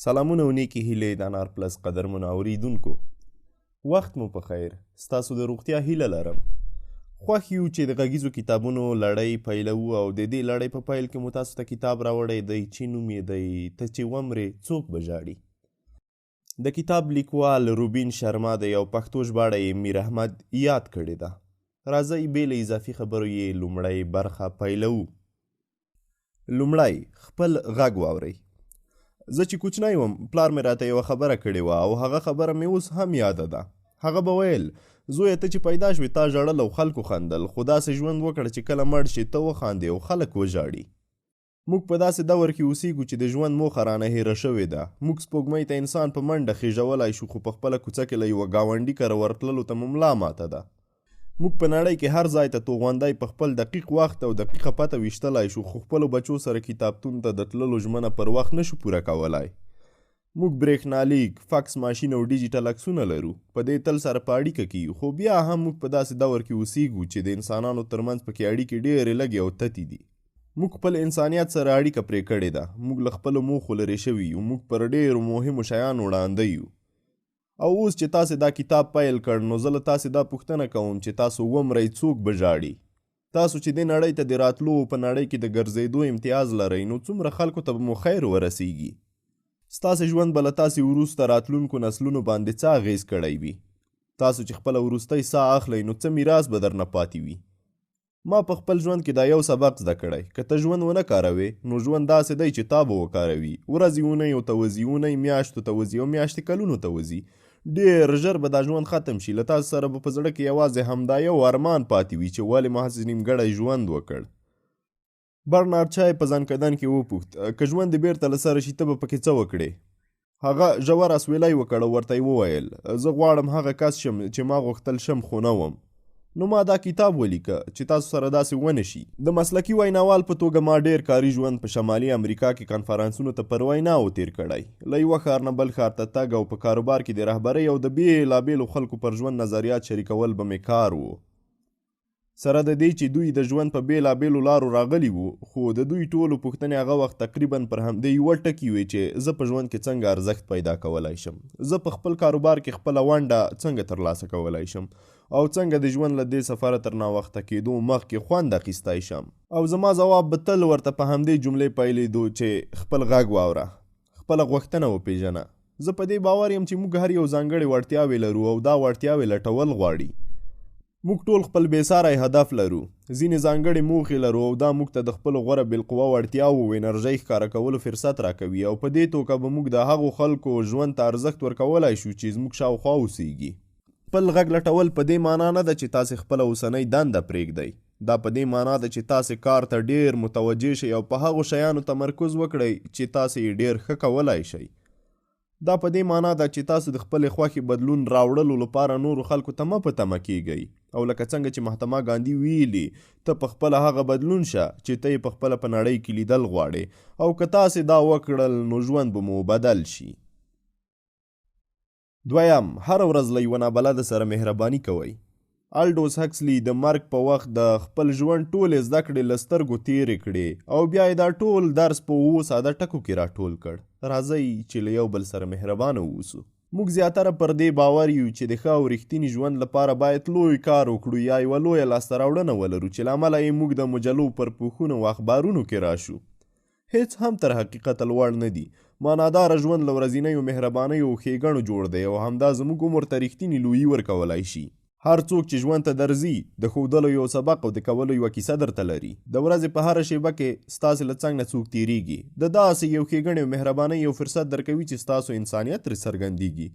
سلامونه او نیکې هیلې د انار پلس قدرمنو اوریدونکو، وخت مو په خیر. ستاسو د روغتیا هیله لرم. خوښ یو چې د غږیزو کتابونو لړۍ پیلوو او د دې لړۍ په پیل کې مو تاسو ته کتاب راوړی دی چې نوم یې دی ته چې ومرې څوک به ژاړي. د کتاب لیکوال روبین شرما دی او پښتو ژباړه یې میر احمد یاد کړې ده. راځئ بې له اضافي خبرو یې لومړی برخه پیلوو. لومړی خپل غږ واورئ. زه چې کوچنی وم پلار مې راته یوه خبره کړې وه او هغه خبره مې اوس هم یاده ده. هغه به ویل زویه ته چې پیدا شوې تا ژړل او خلکو خندل، خو داسې ژوند وکړه چې کله مړ شي ته وخاندې او خلک وژاړي. موږ په داسې دور کې اوسیږو چې د ژوند موخه رانه هیره شوې ده. موږ سپوږمۍ ته انسان په منډه خیژولی شو، خو په خپله کوڅه کې له یوه ګاونډي کره ورتللو ته مو ملا ماته ده. موږ په نړۍ کې هر ځای ته توغندی په خپل دقیق وخت او دقیقه پته ویشتلی شو، خو خپلو بچو سره کتابتون ته د تللو ژمنه پر وخت نشو پوره کولی. موږ برېښنالیک، فکس ماشین او ډیجیټل عکسونه لرو. په دې تل سره په اړیکه کې یو، خو بیا هم موږ په داسې دور کې اوسیږو چې د انسانانو ترمنځ پکې اړیکې ډېرې لږې او تتې دي. موږ خپل انسانیت سره اړیکه پرې کړې ده. موږ له خپلو موخو لرې شوي یو. موږ پر ډېرو مهمو شیانو وړاندې یو. او اوس چې تاسې دا کتاب پیل کړ نو زه له تاسې دا پوښتنه کوم چې تاسو ومرئ څوک به ژاړي. تاسو چې دې نړۍ ته د راتلو په نړۍ کې د ګرځېدو امتیاز لرئ نو څومره خلکو ته به مو خیر ورسیږي. ستاسې ژوند به له تاسې وروسته راتلونکو نسلونو باندې څه اغېز کړی وي. تاسو چې خپله وروستی ساه اخلئ نو څه میراث به درنه پاتې وي. ما په خپل ژوند کې دا یو سبق زده کړی، که ته ژوند ونه کاروې نو ژوند داسې دی چې تا به وکاروي. ورځې اونیو ته وځي، اونۍ میاشتو ته وځي او میاشتې کلونو ته وځي. ډېر ژر به دا ژوند ختم شي. له تاسو سره به په زړه کې یوازې همدا یو ارمان پاتې وي چې ولې ما هسې نیمګړی ژوند وکړ. برنارد شای په ځانکدن کې وپوښت که ژوند دې بیرته له سره شي ته به پکې څه وکړې؟ هغه ژور اسویلی وکړ او ورته یې وویل زه غواړم هغه کس شم چې ما غوښتل شم خو نه وم. نو ما دا کتاب ولیکه چې تاسو سره داسې ونه شي. د مسلکي ویناوال په توګه ما ډېر کاري ژوند په شمالي امریکا کې کنفرانسونو ته پر ویناو تیر کړی. له یوه ښار نه بل ښار ته تګ او په کاروبار کې د رهبرۍ او د بېلابېلو خلکو پر ژوند نظریات شریکول به مې کار و. سره د دې چې دوی د ژوند په بېلابېلو لارو راغلي وو، خو د دوی ټولو پوښتنې هغه وخت تقریبا پر همدې یوه ټکي وې چې زه په ژوند کې څنګه ارزښت پیدا کولی شم، زه په خپل کاروبار کې خپله ونډه څنګه ترلاسه کولی شم او څنګه د ژوند له دې سفره تر ناوخته کېدو مخکې خوند اخیستی شم. او زما ځواب به تل ورته په همدې جملې پیلېدو چې خپل غږ واوره، خپله غوښتنه وپېژنه. زه په دې باور یم چې موږ هر یو ځانګړې وړتیاوې لرو او دا وړتیاوې لټول غواړي. موږ ټول خپل بېساری هدف لرو، ځینې ځانګړې موخې لرو او دا موږ ته د خپلو غوره بالقوه وړتیاوو او انرژۍ ښکاره کولو فرصت راکوي او په دې توګه به موږ د هغو خلکو ژوند ته ارزښت ورکولی شو چې زموږ شاوخوا اوسیږي. خپل غږ لټول په دې معنا نه ده چې تاسې خپله اوسنۍ دنده پرېږدئ. دا په دې معنا ده چې تاسې کار ته ډېر متوجه شئ او په هغو شیانو تمرکز وکړئ چې تاسې یې ډېر ښه کولی شئ. دا په دې معنا ده چې تاسو د خپلې خوښې بدلون راوړلو لپاره نورو خلکو ته مه په تمه کیږئ او لکه څنګه چې مهاتما ګاندي ویلي ته په خپله هغه بدلون شه چې ته یې په خپله په نړۍ کې لیدل غواړې او که تاسې دا وکړل نو ژوند به مو بدل شي. دویم، هره ورځ له یوه نابلده سره مهرباني کوئ. الډوس هکسلي د مرګ په وخت د خپل ژوند ټولې زده کړې له سترګو تېرې کړې او بیا یې دا ټول درس په 7 ساده ټکو کې راټول کړ. راځئ چې له یو بل سره مهربانه واوسو. موږ زیاتره پر دې باور یو چې د ښه او رښتیني ژوند لپاره باید لوی کار وکړو یا یوه لویه لاسته راوړنه ولرو چې له امله یې موږ د مجلو پر پوښونو او اخبارونو کې راشو. هیڅ هم تر حقیقت لوړ نه دي. معناداره ژوند له ورځنیو مهربانیو او ښېګڼو جوړ دی او همدا زموږ عمر ته رښتینې لویي ورکولی شي. هر څوک چې ژوند ته درځي د ښودلو یو سبق او د کولو یوه کیسه درته لري. د ورځې په هره شیبه کې ستاسې له څنګ نه څوک تېرېږي، د داسې یو ښېګڼې او مهربانۍ یو فرصت درکوي چې ستاسو انسانیت ترې څرګندېږي.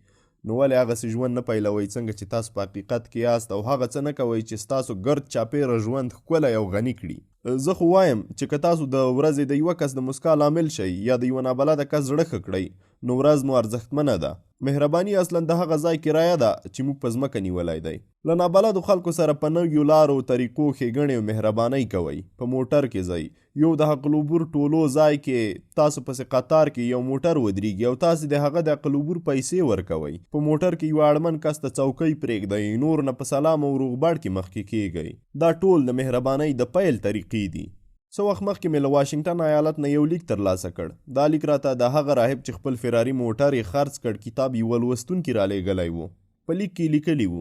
نو ولې هغسې ژوند نه پیلوئ څنګه چې تاسو په حقیقت کې یاست او هغه څه نه کوئ چې ستاسو ګرد چاپېره ژوند ښکلی او غني کړي. زه خو وایم چې که تاسو د ورځې د یوه کس د مسکا لامل شئ یا د یوه نابلده کس زړه ښه کړئ نو ورځ مو ارزښتمنه ده. مهرباني اصلا د هغه ځای کرایه ده چې موږ په ځمکه نیولی دی. له نابلدو خلکو سره په نویو لارو طریقو ښېګڼې او مهربانۍ کوئ. په موټر کې ځئ، یو د حقل عبور ټولو ځای کې تاسو پسې قطار کې یو موټر ودرېږي او تاسې د هغه د حقل عبور پیسې ورکوئ. په موټر کې یو اړمن کس ته څوکۍ پرېږدئ، نور نه په سلام او روغبړ کې مخکې کیږئ. دا ټول د مهربانۍ د پیل طریقې دي. څه وخت مخکې مې له واشنګټن ایالت نه یو لیک ترلاسه کړ. دا لیک راته د هغه راهب چې خپل فراري موټر یې خرڅ کړ کتاب یوه لوستونکي رالیږلی و. په لیک کې لیکلي وو: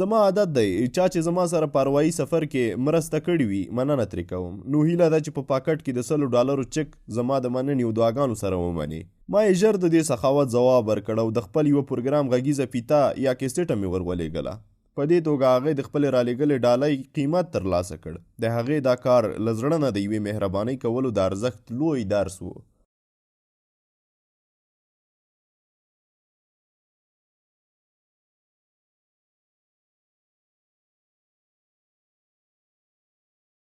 زما عادت دی چا چې زما سره په اروايي سفر کې مرسته کړې وي مننه ترې کوم. نو هیله ده چې په پاکټ کې د $100 چک زما د مننې او دعاګانو سره ومني. ما یې ژر د دې سخاوت ځواب ورکړ او د خپل یوه پروګرام غږیزه پیتا یا کیسټه مې ورولېږله. په دې توګه هغې د خپلې رالیږلې ډالۍ قیمت ترلاسه کړ. د هغې دا کار له زړه نه د یوې مهربانۍ کولو د ارزښت لوی درس و.